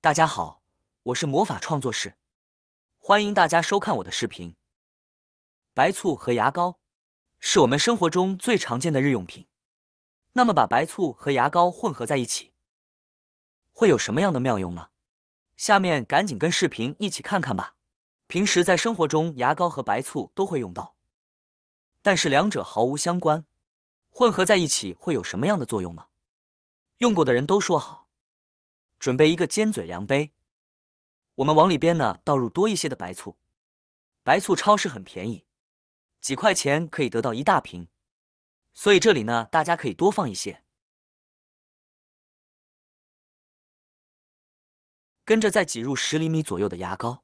大家好，我是魔法创作室，欢迎大家收看我的视频。白醋和牙膏是我们生活中最常见的日用品。那么把白醋和牙膏混合在一起，会有什么样的妙用呢？下面赶紧跟视频一起看看吧。平时在生活中，牙膏和白醋都会用到，但是两者毫无相关。混合在一起会有什么样的作用呢？用过的人都说好。准备一个尖嘴量杯，我们往里边呢倒入多一些的白醋。白醋超市很便宜，几块钱可以得到一大瓶，所以这里呢大家可以多放一些。跟着再挤入10厘米左右的牙膏，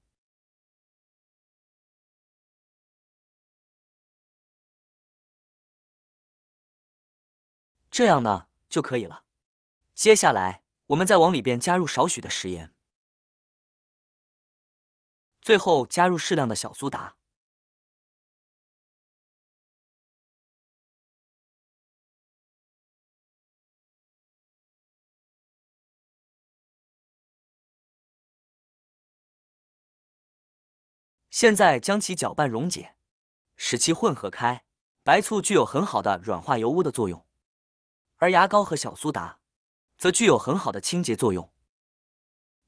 这样呢就可以了。接下来我们再往里边加入少许的食盐，最后加入适量的小苏打。现在将其搅拌溶解，使其混合开。白醋具有很好的软化油污的作用，而牙膏和小苏打则具有很好的清洁作用。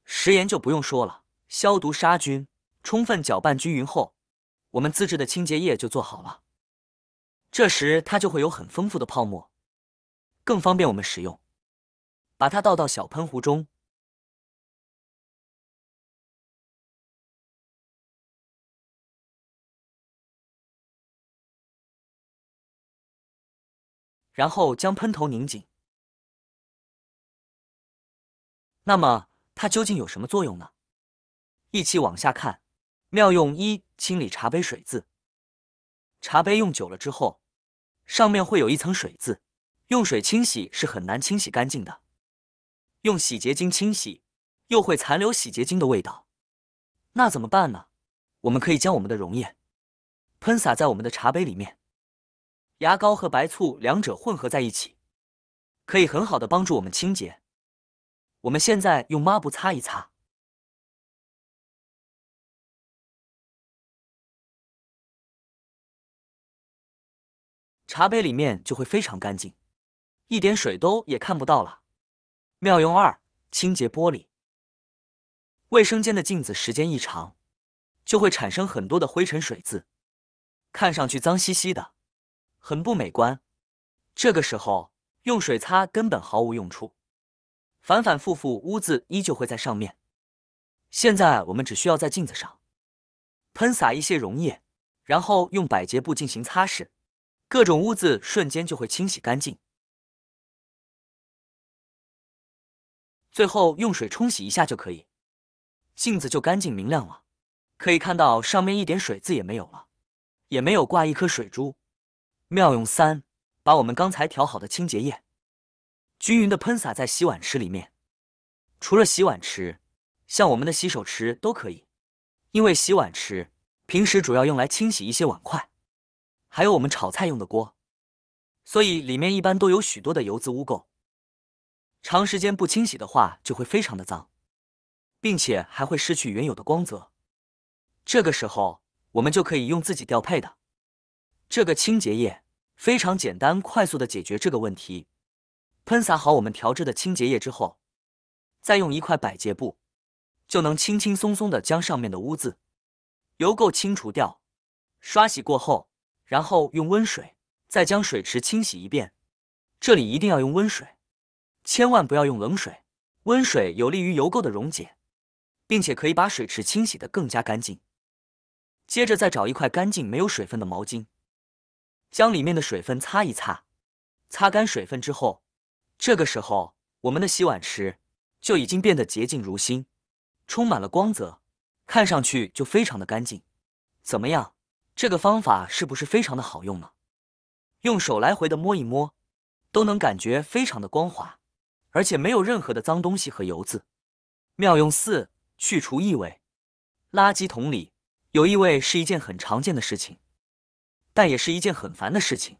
食盐就不用说了，消毒杀菌。充分搅拌均匀后，我们自制的清洁液就做好了。这时它就会有很丰富的泡沫，更方便我们使用。把它倒到小喷壶中，然后将喷头拧紧。那么它究竟有什么作用呢？一起往下看。妙用1：清理茶杯水渍。茶杯用久了之后，上面会有一层水渍，用水清洗是很难清洗干净的。用洗洁精清洗，又会残留洗洁精的味道。那怎么办呢？我们可以将我们的溶液喷洒在我们的茶杯里面，牙膏和白醋两者混合在一起，可以很好的帮助我们清洁。我们现在用抹布擦一擦，茶杯里面就会非常干净，一点水都也看不到了。妙用2：清洁玻璃。卫生间的镜子时间一长，就会产生很多的灰尘水渍，看上去脏兮兮的，很不美观。这个时候用水擦根本毫无用处，反反复复污渍依旧会在上面。现在我们只需要在镜子上喷洒一些溶液，然后用百洁布进行擦拭，各种污渍瞬间就会清洗干净。最后用水冲洗一下就可以，镜子就干净明亮了。可以看到上面一点水渍也没有了，也没有挂一颗水珠。妙用3：把我们刚才调好的清洁液均匀的喷洒在洗碗池里面。除了洗碗池，像我们的洗手池都可以，因为洗碗池平时主要用来清洗一些碗筷，还有我们炒菜用的锅，所以里面一般都有许多的油渍污垢。长时间不清洗的话，就会非常的脏，并且还会失去原有的光泽。这个时候，我们就可以用自己调配的这个清洁液，非常简单快速的解决这个问题。喷洒好我们调制的清洁液之后，再用一块百洁布，就能轻轻松松的将上面的污渍、油垢清除掉。刷洗过后，然后用温水再将水池清洗一遍。这里一定要用温水，千万不要用冷水。温水有利于油垢的溶解，并且可以把水池清洗得更加干净。接着再找一块干净没有水分的毛巾，将里面的水分擦一擦，擦干水分之后，这个时候我们的洗碗池就已经变得洁净如新，充满了光泽，看上去就非常的干净。怎么样？这个方法是不是非常的好用呢？用手来回的摸一摸，都能感觉非常的光滑，而且没有任何的脏东西和油渍。妙用4：去除异味。垃圾桶里有异味是一件很常见的事情，但也是一件很烦的事情。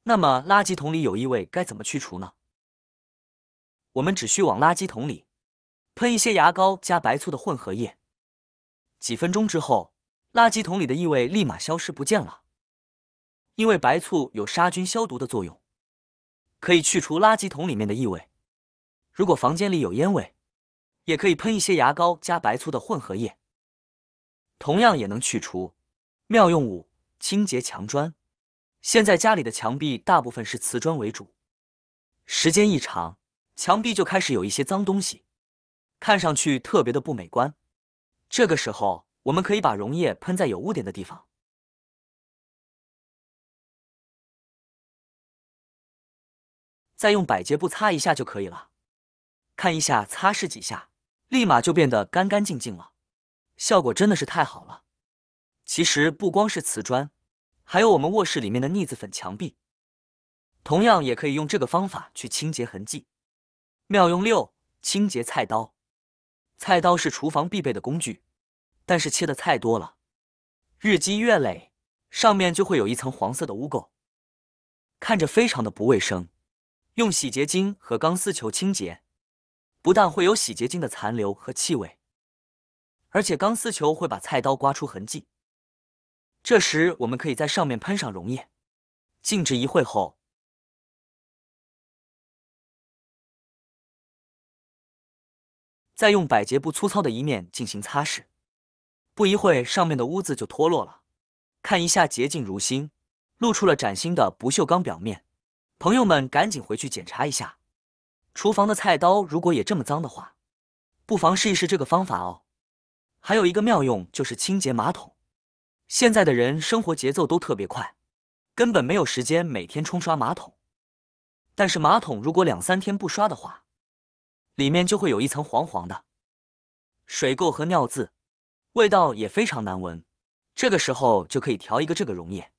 那么垃圾桶里有异味该怎么去除呢？我们只需往垃圾桶里喷一些牙膏加白醋的混合液。几分钟之后，垃圾桶里的异味立马消失不见了。因为白醋有杀菌消毒的作用，可以去除垃圾桶里面的异味。如果房间里有烟味，也可以喷一些牙膏加白醋的混合液，同样也能去除。妙用5：清洁墙砖。现在家里的墙壁大部分是瓷砖为主，时间一长，墙壁就开始有一些脏东西，看上去特别的不美观。这个时候，我们可以把溶液喷在有污点的地方，再用百洁布擦一下就可以了。看一下擦拭几下，立马就变得干干净净了，效果真的是太好了。其实不光是瓷砖，还有我们卧室里面的腻子粉墙壁，同样也可以用这个方法去清洁痕迹。妙用6：清洁菜刀。菜刀是厨房必备的工具，但是切的菜多了，日积月累，上面就会有一层黄色的污垢，看着非常的不卫生。用洗洁精和钢丝球清洁，不但会有洗洁精的残留和气味，而且钢丝球会把菜刀刮出痕迹。这时我们可以在上面喷上溶液，静置一会后，再用百洁布粗糙的一面进行擦拭，不一会上面的污渍就脱落了。看一下洁净如新，露出了崭新的不锈钢表面。朋友们赶紧回去检查一下，厨房的菜刀如果也这么脏的话，不妨试一试这个方法哦。还有一个妙用就是清洁马桶。现在的人生活节奏都特别快，根本没有时间每天冲刷马桶。但是马桶如果2、3天不刷的话，里面就会有一层黄黄的水垢和尿渍，味道也非常难闻。这个时候就可以调一个这个溶液，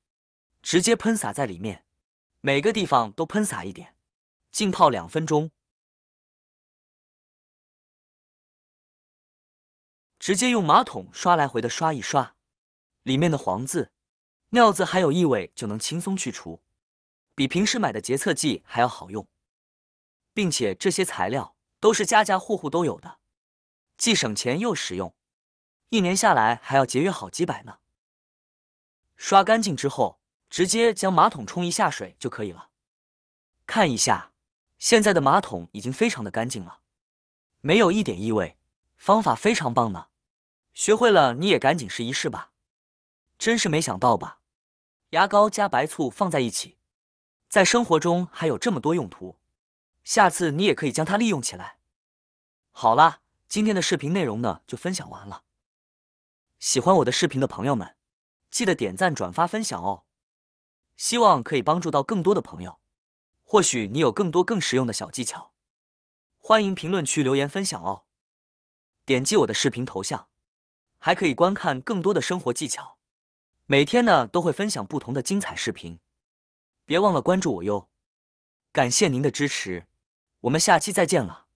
直接喷洒在里面，每个地方都喷洒一点，浸泡2分钟，直接用马桶刷来回的刷一刷，里面的黄渍、尿渍还有异味就能轻松去除，比平时买的洁厕剂还要好用。并且这些材料都是家家户户都有的，既省钱又实用，1年下来还要节约好几百呢。刷干净之后，直接将马桶冲一下水就可以了。看一下，现在的马桶已经非常的干净了，没有一点异味，方法非常棒呢。学会了你也赶紧试一试吧。真是没想到吧，牙膏加白醋放在一起，在生活中还有这么多用途，下次你也可以将它利用起来。好啦，今天的视频内容呢就分享完了。喜欢我的视频的朋友们，记得点赞、转发、分享哦。希望可以帮助到更多的朋友，或许你有更多更实用的小技巧，欢迎评论区留言分享哦。点击我的视频头像，还可以观看更多的生活技巧。每天呢都会分享不同的精彩视频，别忘了关注我哟。感谢您的支持，我们下期再见了。